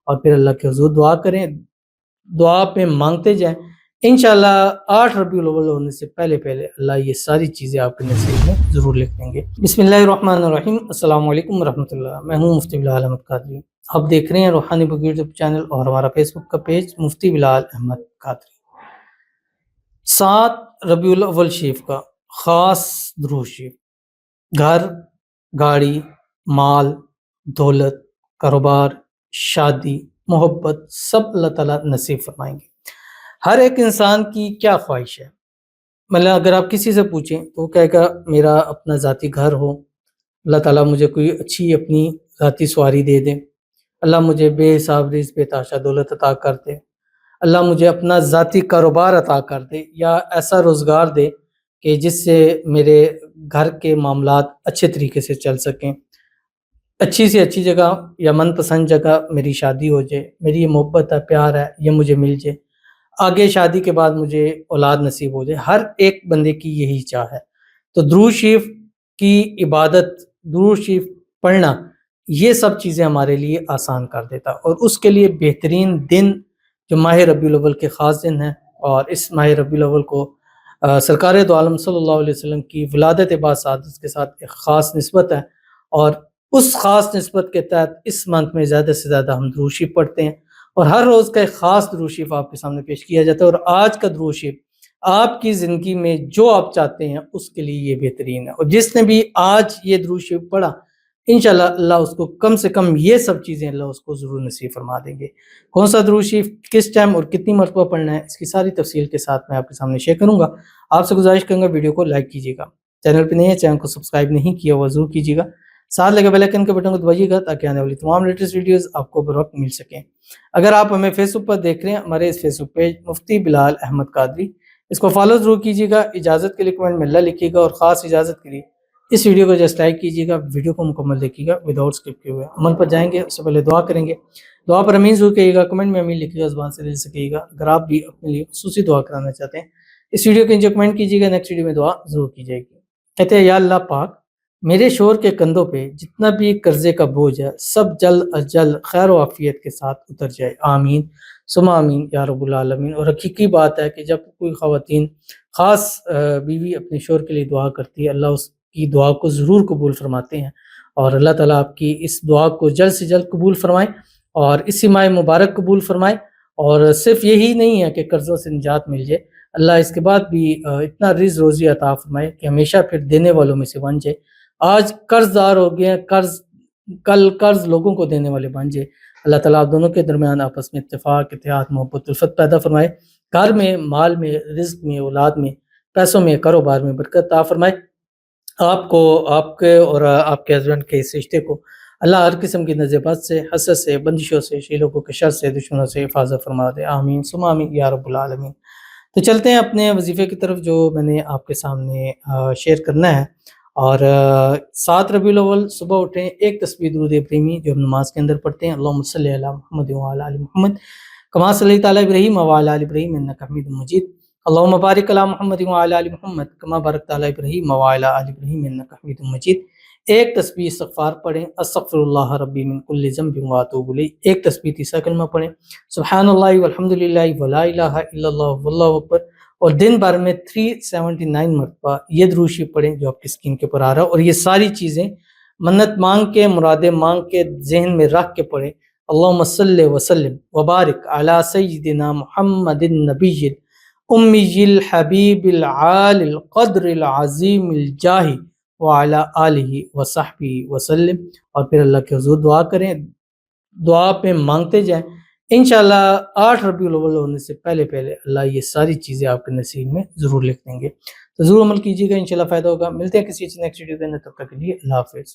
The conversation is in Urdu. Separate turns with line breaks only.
اور پھر اللہ کے حضور دعا کریں، دعا پہ مانگتے جائیں، انشاءاللہ 8 ربیع الاول ہونے سے پہلے اللہ یہ ساری چیزیں آپ کے نصیب میں ضرور لکھ دیں گے۔ بسم اللہ الرحمن الرحیم، السلام علیکم ورحمۃ اللہ، میں ہوں مفتی بلال احمد قادری۔ آپ دیکھ رہے ہیں روحانی بک یوٹیوب چینل اور ہمارا فیس بک کا پیج مفتی بلال احمد قادری۔ 7 ربیع الاول شریف کا خاص درود شریف، گھر، گاڑی، مال، دولت، کاروبار، شادی، محبت سب اللہ تعالیٰ نصیب فرمائیں گے۔ ہر ایک انسان کی کیا خواہش ہے؟ مطلب اگر آپ کسی سے پوچھیں تو وہ کہے گا میرا اپنا ذاتی گھر ہو، اللہ تعالیٰ مجھے کوئی اچھی اپنی ذاتی سواری دے دے، اللہ مجھے بے حساب رزق بے تحاشا دولت عطا کر دے، اللہ مجھے اپنا ذاتی کاروبار عطا کر دے، یا ایسا روزگار دے کہ جس سے میرے گھر کے معاملات اچھے طریقے سے چل سکیں، اچھی سے اچھی جگہ یا من پسند جگہ میری شادی ہو جائے، میری یہ محبت ہے، پیار ہے، یہ مجھے مل جائے، آگے شادی کے بعد مجھے اولاد نصیب ہو جائے۔ ہر ایک بندے کی یہی چاہ ہے۔ تو درود شریف کی عبادت، درود شریف پڑھنا، یہ سب چیزیں ہمارے لیے آسان کر دیتا، اور اس کے لیے بہترین دن جو ماہ ربیع الاول کے خاص دن ہے، اور اس ماہ ربیع الاول کو سرکار دو عالم صلی اللہ علیہ وسلم کی ولادت باسعادت کے ساتھ ایک خاص نسبت ہے، اور اس خاص نسبت کے تحت اس منتھ میں زیادہ سے زیادہ ہم درود شریف پڑھتے ہیں، اور ہر روز کا ایک خاص درود شریف آپ کے سامنے پیش کیا جاتا ہے۔ اور آج کا درود شریف آپ کی زندگی میں جو آپ چاہتے ہیں اس کے لیے یہ بہترین ہے، اور جس نے بھی آج یہ درود شریف پڑھا انشاءاللہ اللہ اس کو کم سے کم یہ سب چیزیں اللہ اس کو ضرور نصیب فرما دیں گے۔ کون سا درود شریف کس ٹائم اور کتنی مرتبہ پڑھنا ہے، اس کی ساری تفصیل کے ساتھ میں آپ کے سامنے شیئر کروں گا۔ آپ سے گزارش کروں گا ویڈیو کو لائک کیجیے گا، چینل پہ نہیں ہے چینل کو سبسکرائب نہیں کیا ہوا ضرور کیجیے گا، ساتھ لگے بیل آئیکن کے بٹن کو دبائیے گا تاکہ آنے والی تمام لیٹسٹ ویڈیوز آپ کو بر وقت مل سکیں۔ اگر آپ ہمیں فیس بک پر دیکھ رہے ہیں، ہمارے اس فیس بک پیج مفتی بلال احمد قادری، اس کو فالو ضرور کیجیے گا، اجازت کے لیے کمنٹ میں اللہ لکھیے گا، اور خاص اجازت کے لیے اس ویڈیو کو جسٹ لائک کیجیے گا، ویڈیو کو مکمل دیکھیے گا وداؤٹ اسکپ کیے ہوئے۔ عمل پر جائیں گے اس سے پہلے دعا کریں گے، دعا پر امین ضرور کہیے گا، کمنٹ میں امین لکھیے گا، زبان سے دل سے کہیے گا۔ اگر آپ بھی اپنے لیے خصوصی دعا کرانا چاہتے ہیں اس ویڈیو کے نیچے کمنٹ کیجیے گا، نیکسٹ ویڈیو میں دعا ضرور کی جائے گی۔ کہتے ہیں یا اللہ پاک، میرے شوہر کے کندھوں پہ جتنا بھی قرضے کا بوجھ ہے سب جلد از جلد خیر و عافیت کے ساتھ اتر جائے، آمین ثم آمین یا رب العالمین۔ اور حقیقی بات ہے کہ جب کوئی خواتین خاص بیوی اپنے شوہر کے لیے دعا کرتی ہے، اللہ اس کی دعا کو ضرور قبول فرماتے ہیں، اور اللہ تعالیٰ آپ کی اس دعا کو جلد سے جلد قبول فرمائے اور اسی ماہ مبارک قبول فرمائے۔ اور صرف یہی نہیں ہے کہ قرضوں سے نجات مل جائے، اللہ اس کے بعد بھی اتنا رزق روزی عطا فرمائے کہ ہمیشہ پھر دینے والوں میں سے بن جائے۔ آج قرض دار ہو گئے ہیں، کل قرض لوگوں کو دینے والے بن جائے۔ اللہ تعالیٰ آپ دونوں کے درمیان آپس میں اتفاق، اتحاد، محبت، الفت پیدا فرمائے، گھر میں، مال میں، رزق میں، اولاد میں، پیسوں میں، کاروبار میں برکت عطا فرمائے۔ آپ کو، آپ کے اور آپ کے ہسبینڈ کے اس رشتے کو اللہ ہر قسم کی نظر بد سے، حسد سے، بندشوں سے، شیلوں کے شر سے، دشمنوں سے حفاظت فرما دے، آمین ثم آمین یا رب العالمین۔ تو چلتے ہیں اپنے وظیفے کی طرف جو میں نے آپ کے سامنے شیئر کرنا ہے۔ اور 7 ربیع الاول صبح اٹھیں، ایک تسبیح درود ابراہیمی جو ہم نماز کے اندر پڑھتے ہیں، اللہم صلی علی محمد وعلی آل محمد کما صلیت علی ابراہیم وعلی آل ابراہیم انک حمید مجید، اللہم بارک علی محمد وعلی آل محمد کما بارکت علی ابراہیم وعلی آل ابراہیم انک حمید مجید۔ ایک تسبیح استغفار پڑھیں، استغفر اللہ ربی من کل ذنب واتوب الیہ۔ ایک تسبیح تیسرا کلمہ پڑھیں، سبحان اللہ والحمد للہ ولا الہ الا اللہ واللہ اکبر، اور دن بھر میں 379 مرتبہ یہ درود شریف پڑھیں جو آپ کی اسکرین کے اوپر آ رہا ہے۔ اور یہ ساری چیزیں منت مانگ کے، مرادیں مانگ کے، ذہن میں رکھ کے پڑھیں۔ اللہم صلی وسلم وبارک علی سیدنا محمد النبی امی الحبیب العالی القدر العظیم الجاہ وعلی آلہ وصحبہ وسلم، اور پھر اللہ کے حضور دعا کریں، دعا پہ مانگتے جائیں، انشاءاللہ 8 ربیع الاول ہونے سے پہلے اللہ یہ ساری چیزیں آپ کے نصیب میں ضرور لکھ دیں گے۔ تو ضرور عمل کیجیے گا، انشاءاللہ فائدہ ہوگا۔ ملتے ہیں کسی نیکسٹ ویڈیو کے اندر، تب تک کے لیے اللہ حافظ۔